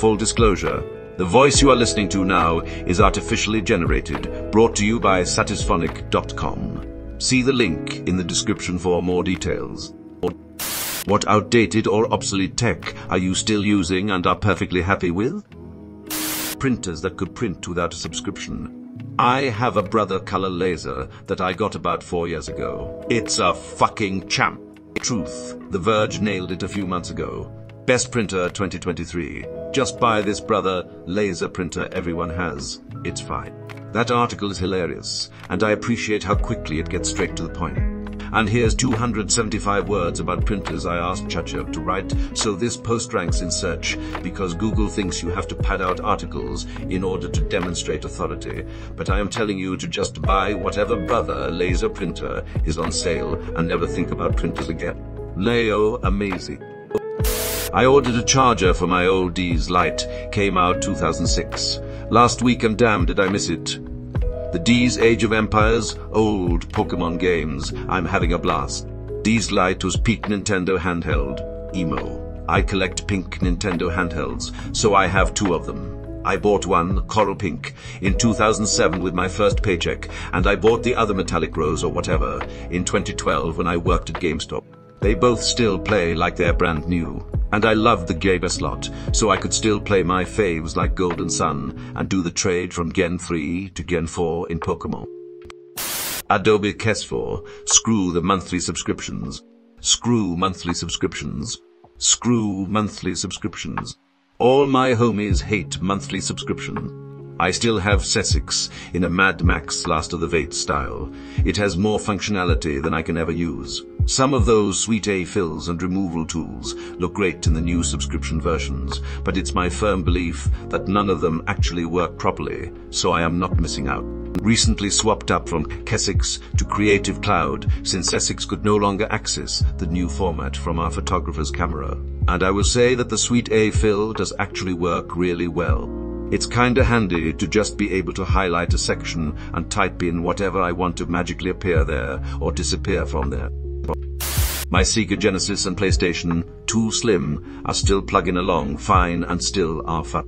Full disclosure, the voice you are listening to now is artificially generated, brought to you by satisphonic.com. See the link in the description for more details. What outdated or obsolete tech are you still using and are perfectly happy with? Printers that could print without a subscription. I have a brother color laser that I got about 4 years ago. It's a fucking champ. Truth, The Verge nailed it a few months ago. Best printer 2023. Just buy this brother laser printer everyone has. It's fine. That article is hilarious, and I appreciate how quickly it gets straight to the point. And here's 275 words about printers I asked Chacha to write, so this post ranks in search because Google thinks you have to pad out articles in order to demonstrate authority. But I am telling you to just buy whatever brother laser printer is on sale and never think about printers again. Leo, amazing. I ordered a charger for my old D's Lite, came out 2006. Last week and damn did I miss it. The D's Age of Empires, old Pokemon games, I'm having a blast. D's Lite was peak Nintendo handheld, emo. I collect pink Nintendo handhelds, so I have 2 of them. I bought one, coral pink, in 2007 with my first paycheck, and I bought the other metallic rose or whatever in 2012 when I worked at GameStop. They both still play like they're brand new. And I loved the game a lot, so I could still play my faves like Golden Sun and do the trade from Gen 3 to Gen 4 in Pokemon. Adobe Kes4, screw the monthly subscriptions. Screw monthly subscriptions. Screw monthly subscriptions. All my homies hate monthly subscription. I still have Sesix in a Mad Max Last of the Vates style. It has more functionality than I can ever use. Some of those sweet A fills and removal tools look great in the new subscription versions, but it's my firm belief that none of them actually work properly, so I am not missing out. Recently swapped up from Kesix to Creative Cloud since Essex could no longer access the new format from our photographer's camera. And I will say that the sweet A fill does actually work really well. It's kinda handy to just be able to highlight a section and type in whatever I want to magically appear there or disappear from there. My Sega Genesis and PlayStation 2 Slim are still plugging along fine and still are fun.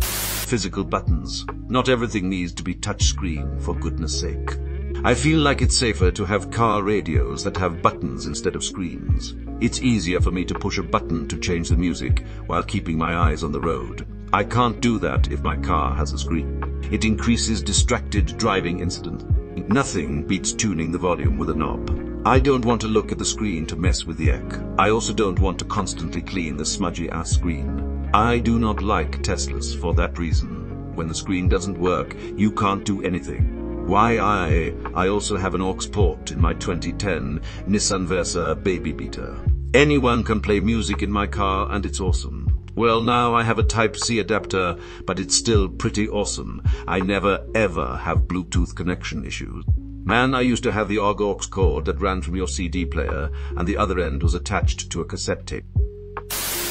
Physical buttons. Not everything needs to be touchscreen, for goodness sake. I feel like it's safer to have car radios that have buttons instead of screens. It's easier for me to push a button to change the music while keeping my eyes on the road. I can't do that if my car has a screen. It increases distracted driving incidents. Nothing beats tuning the volume with a knob. I don't want to look at the screen to mess with the eck. I also don't want to constantly clean the smudgy ass screen. I do not like Teslas for that reason. When the screen doesn't work, you can't do anything. Why I also have an aux port in my 2010 Nissan Versa baby beater. Anyone can play music in my car and it's awesome. Well, now I have a Type-C adapter, but it's still pretty awesome. I never ever have Bluetooth connection issues. Man, I used to have the aux cord that ran from your CD player, and the other end was attached to a cassette tape.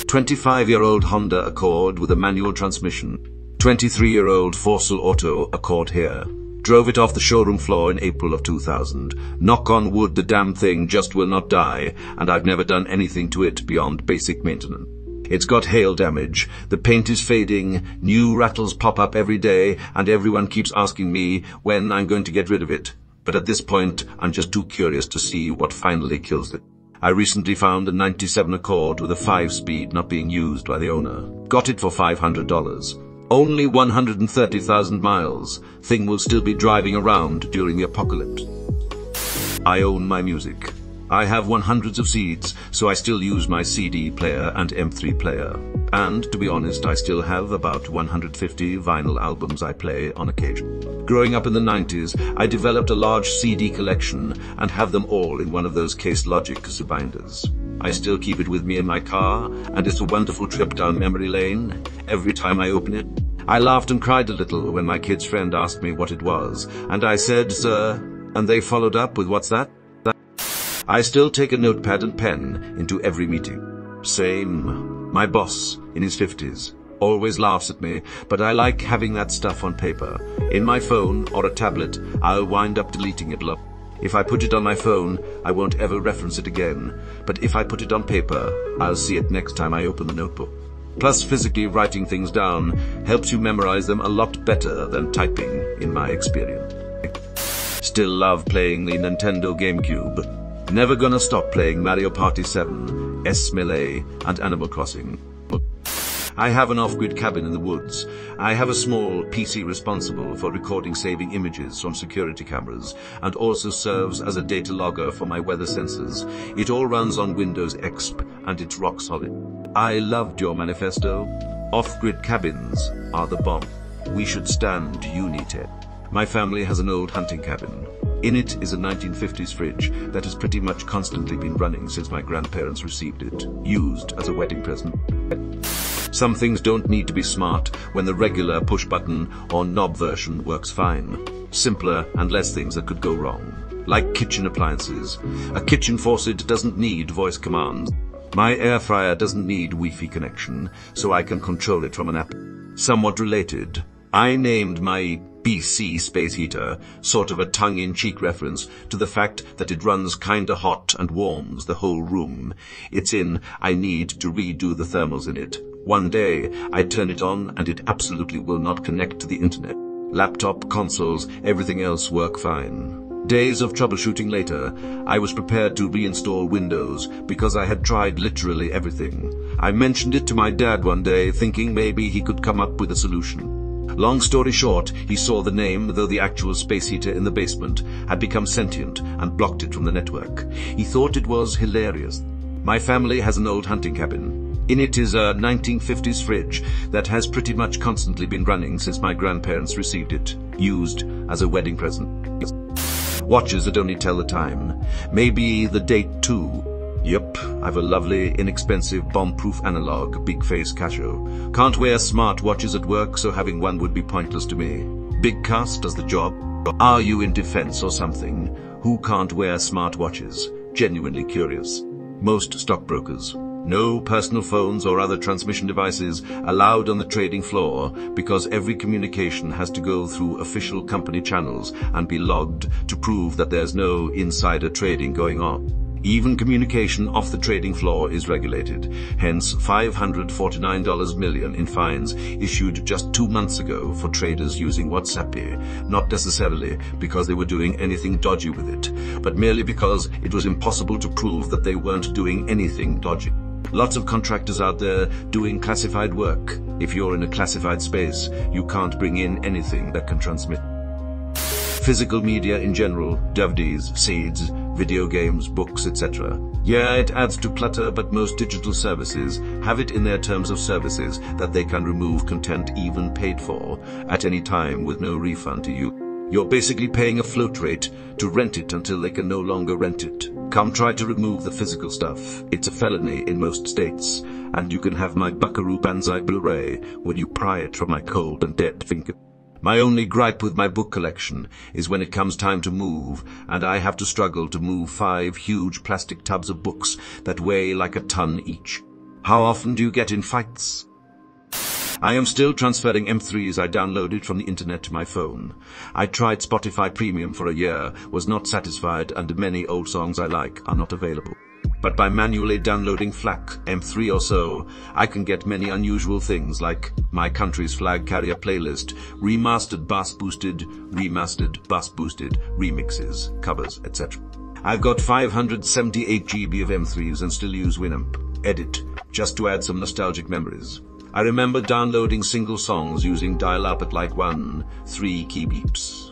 25-year-old Honda Accord with a manual transmission. 23-year-old Forcel Auto Accord here. Drove it off the showroom floor in April of 2000. Knock on wood, the damn thing just will not die, and I've never done anything to it beyond basic maintenance. It's got hail damage, the paint is fading, new rattles pop up every day, and everyone keeps asking me when I'm going to get rid of it. But at this point, I'm just too curious to see what finally kills it. I recently found a 97 Accord with a 5-speed not being used by the owner. Got it for $500. Only 130,000 miles. Thing will still be driving around during the apocalypse. I own my music. I have 100s of CDs, so I still use my CD player and MP3 player. And, to be honest, I still have about 150 vinyl albums I play on occasion. Growing up in the 90s, I developed a large CD collection and have them all in one of those Case Logic binders. I still keep it with me in my car, and it's a wonderful trip down memory lane every time I open it. I laughed and cried a little when my kid's friend asked me what it was, and I said, "Sir," and they followed up with, "What's that?" I still take a notepad and pen into every meeting. Same. My boss, in his 50s, always laughs at me, but I like having that stuff on paper. In my phone or a tablet, I'll wind up deleting it. If I put it on my phone, I won't ever reference it again. But if I put it on paper, I'll see it next time I open the notebook. Plus, physically writing things down helps you memorize them a lot better than typing, in my experience. Still love playing the Nintendo GameCube. Never gonna stop playing Mario Party 7, S-Melee, and Animal Crossing. I have an off-grid cabin in the woods. I have a small PC responsible for recording saving images from security cameras and also serves as a data logger for my weather sensors. It all runs on Windows XP and it's rock solid. I loved your manifesto. Off-grid cabins are the bomb. We should stand unity. My family has an old hunting cabin. In it is a 1950s fridge that has pretty much constantly been running since my grandparents received it, used as a wedding present. Some things don't need to be smart when the regular push-button or knob version works fine. Simpler and less things that could go wrong. Like kitchen appliances. A kitchen faucet doesn't need voice commands. My air fryer doesn't need Wi-Fi connection, so I can control it from an app. Somewhat related, I named my BC space heater, sort of a tongue-in-cheek reference to the fact that it runs kinda hot and warms the whole room. It's in, I need to redo the thermals in it. One day, I turn it on and it absolutely will not connect to the internet. Laptop, consoles, everything else work fine. Days of troubleshooting later, I was prepared to reinstall Windows because I had tried literally everything. I mentioned it to my dad one day, thinking maybe he could come up with a solution. Long story short, he saw the name, though the actual space heater in the basement had become sentient and blocked it from the network. He thought it was hilarious. My family has an old hunting cabin. In it is a 1950s fridge that has pretty much constantly been running since my grandparents received it, used as a wedding present. Watches that only tell the time. Maybe the date too. Yep, I've a lovely, inexpensive, bomb-proof analog, big-face Casio. Can't wear smart watches at work, so having one would be pointless to me. Big Cass does the job. Are you in defense or something? Who can't wear smart watches? Genuinely curious. Most stockbrokers. No personal phones or other transmission devices allowed on the trading floor because every communication has to go through official company channels and be logged to prove that there's no insider trading going on. Even communication off the trading floor is regulated. Hence, $549 million in fines issued just 2 months ago for traders using WhatsApp, not necessarily because they were doing anything dodgy with it, but merely because it was impossible to prove that they weren't doing anything dodgy. Lots of contractors out there doing classified work. If you're in a classified space, you can't bring in anything that can transmit. Physical media in general, DVDs, CDs, video games, books, etc. Yeah, it adds to clutter, but most digital services have it in their terms of services that they can remove content even paid for at any time with no refund to you. You're basically paying a float rate to rent it until they can no longer rent it. Come try to remove the physical stuff. It's a felony in most states, and you can have my Buckaroo Banzai Blu-ray when you pry it from my cold and dead finger. My only gripe with my book collection is when it comes time to move, and I have to struggle to move 5 huge plastic tubs of books that weigh like a ton each. How often do you get in fights? I am still transferring MP3s I downloaded from the internet to my phone. I tried Spotify Premium for a year, was not satisfied, and many old songs I like are not available. But by manually downloading FLAC MP3 or so, I can get many unusual things like my country's flag carrier playlist, remastered bass boosted, remastered bass boosted, remixes, covers, etc. I've got 578 GB of MP3s and still use Winamp. Edit, just to add some nostalgic memories. I remember downloading single songs using dial-up at like 1-3 key beeps.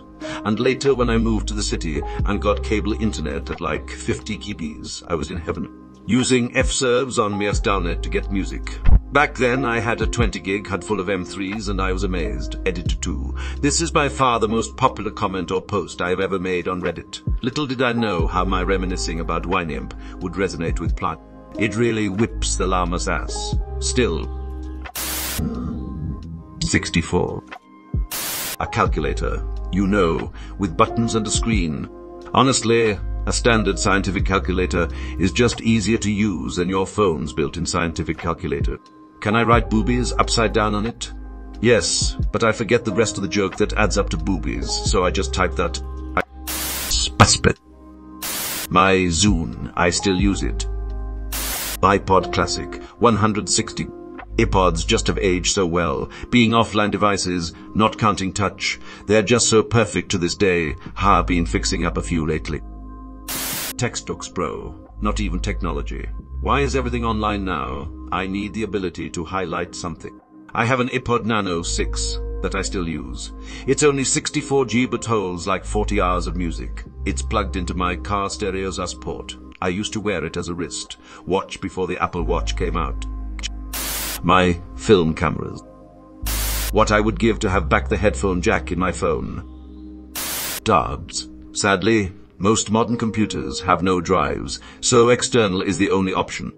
And later when I moved to the city and got cable internet at like 50 kbs, I was in heaven. Using F-serves on Merstalnet to get music. Back then I had a 20 gig HUD full of M3s and I was amazed. Edit 2. This is by far the most popular comment or post I've ever made on Reddit. Little did I know how my reminiscing about Winamp would resonate with Plant. It really whips the llama's ass. Still. 64. A calculator, you know, with buttons and a screen. Honestly, a standard scientific calculator is just easier to use than your phone's built-in scientific calculator. Can I write boobies upside down on it? Yes, but I forget the rest of the joke that adds up to boobies, so I just type that. Spaspit. My Zune, I still use it. iPod Classic, 160. iPods just have aged so well. Being offline devices, not counting touch, they're just so perfect to this day. Been fixing up a few lately. Textbooks, bro. Not even technology. Why is everything online now? I need the ability to highlight something. I have an iPod Nano 6 that I still use. It's only 64GB but holds like 40 hours of music. It's plugged into my car stereo's US port. I used to wear it as a wrist watch before the Apple Watch came out. My film cameras. What I would give to have back the headphone jack in my phone. Darbs. Sadly, most modern computers have no drives, so external is the only option.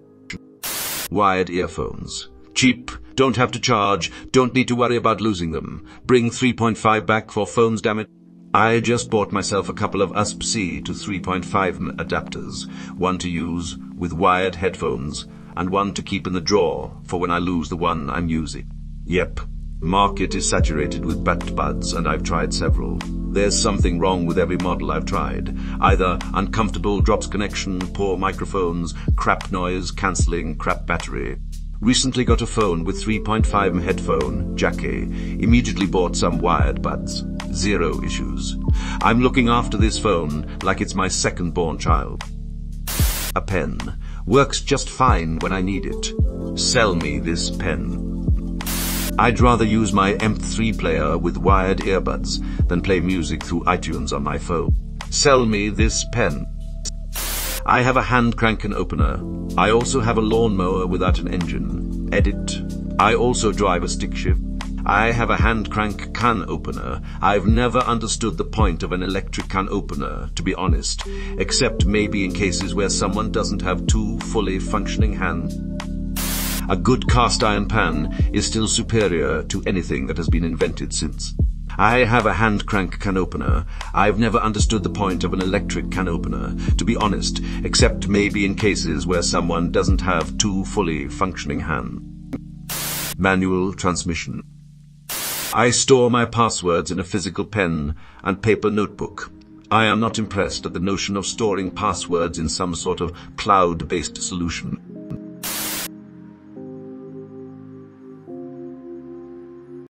Wired earphones. Cheap, don't have to charge, don't need to worry about losing them. Bring 3.5 back for phones, damn it. I just bought myself a couple of USB-C to 3.5 adapters, one to use with wired headphones, and one to keep in the drawer for when I lose the one I'm using. Yep, market is saturated with bat buds, and I've tried several. There's something wrong with every model I've tried. Either uncomfortable drops connection, poor microphones, crap noise, cancelling, crap battery. Recently got a phone with 3.5 headphone, jacky. Immediately bought some wired buds. Zero issues. I'm looking after this phone like it's my second-born child. A pen. Works just fine when I need it. Sell me this pen. I'd rather use my MP3 player with wired earbuds than play music through iTunes on my phone. Sell me this pen. I have a hand crank and opener. I also have a lawnmower without an engine. Edit. I also drive a stick shift. I have a hand crank can opener. I've never understood the point of an electric can opener, to be honest, except maybe in cases where someone doesn't have two fully functioning hands. A good cast iron pan is still superior to anything that has been invented since. I have a hand crank can opener. I've never understood the point of an electric can opener, to be honest, except maybe in cases where someone doesn't have two fully functioning hands. Manual transmission. I store my passwords in a physical pen and paper notebook. I am not impressed at the notion of storing passwords in some sort of cloud-based solution.